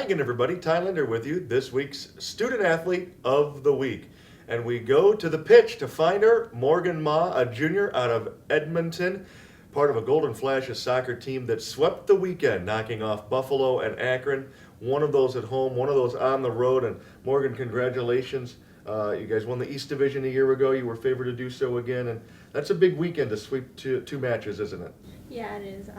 Hi again, everybody. Ty Linder with you, this week's Student Athlete of the Week. And we go to the pitch to find her, Morgan Ma, a junior out of Edmonton, part of a Golden Flashes soccer team that swept the weekend, knocking off Buffalo and Akron. One of those at home, one of those on the road. And Morgan, congratulations. You guys won the East Division a year ago. You were favored to do so again. And that's a big weekend to sweep two matches, isn't it? Yeah, it is.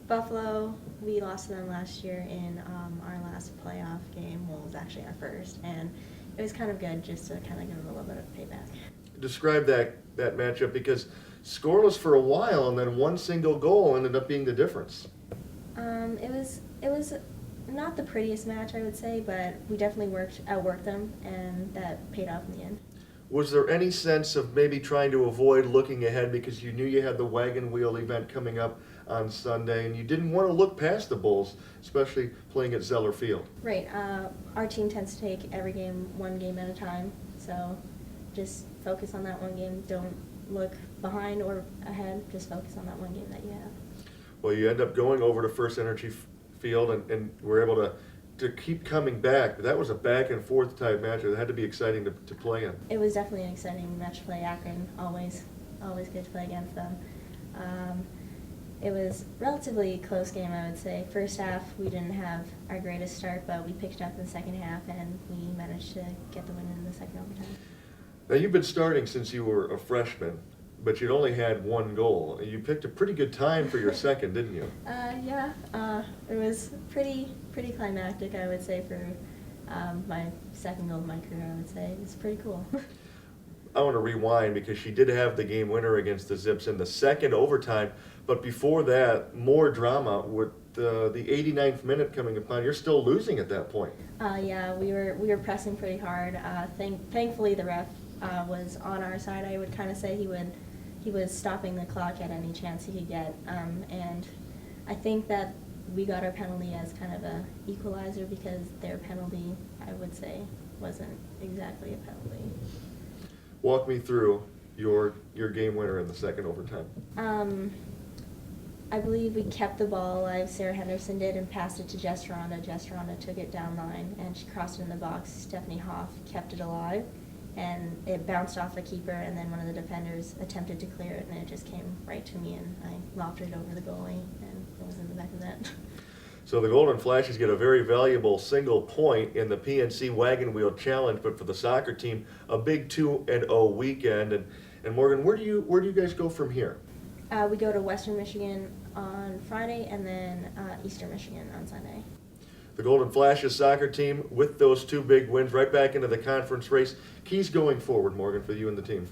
Buffalo, we lost to them last year in our last playoff game. Well, it was actually our first, and it was kind of good just to kind of give them a little bit of payback. Describe that matchup, because scoreless for a while and then one single goal ended up being the difference. It was not the prettiest match, I would say, but we definitely outworked them, and that paid off in the end. Was there any sense of maybe trying to avoid looking ahead because you knew you had the Wagon Wheel event coming up on Sunday and you didn't want to look past the Bulls, especially playing at Zeller Field? Right. Our team tends to take every game one game at a time, so just focus on that one game. Don't look behind or ahead. Just focus on that one game that you have. Well, you end up going over to First Energy Field and were able to keep coming back. But that was a back and forth type match. It had to be exciting to play in. It was definitely an exciting match to play. Akron, always good to play against them. It was a relatively close game, I would say. First half, we didn't have our greatest start, but we picked it up in the second half, and we managed to get the win in the second overtime. Now, you've been starting since you were a freshman, but you'd only had one goal. You picked a pretty good time for your second, didn't you? Yeah. It was pretty climactic, I would say, for my second goal of my career, I would say. It's pretty cool. I want to rewind because she did have the game winner against the Zips in the second overtime, but before that, more drama with the 89th minute coming upon. You're still losing at that point. Yeah, we were pressing pretty hard. Thankfully, the ref was on our side. I would kind of say he was stopping the clock at any chance he could get, and I think that we got our penalty as kind of a equalizer because their penalty, I would say, wasn't exactly a penalty. Walk me through your game winner in the second overtime. I believe we kept the ball alive. Sarah Henderson did, and passed it to Jess Ronda. Jess Ronda took it down line, and she crossed it in the box. Stephanie Hoff kept it alive, and it bounced off the keeper, and then one of the defenders attempted to clear it, and it just came right to me, and I lofted it over the goalie, and it was in the back of the net. So the Golden Flashes get a very valuable single point in the PNC Wagon Wheel Challenge, but for the soccer team, a big 2-0 weekend. And Morgan, where do you guys go from here? We go to Western Michigan on Friday, and then Eastern Michigan on Sunday. The Golden Flashes soccer team with those two big wins right back into the conference race. Keys going forward, Morgan, for you and the team?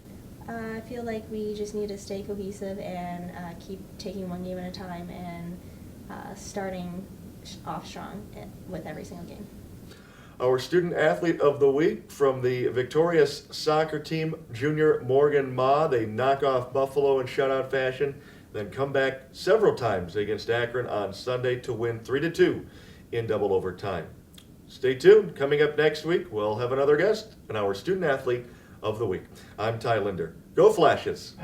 I feel like we just need to stay cohesive and keep taking one game at a time and starting off strong with every single game. Our Student Athlete of the Week from the victorious soccer team, junior Morgan Ma. They knock off Buffalo in shutout fashion, then come back several times against Akron on Sunday to win 3-2 in double overtime. Stay tuned. Coming up next week, we'll have another guest and our Student Athlete of the Week. I'm Ty Linder. Go Flashes!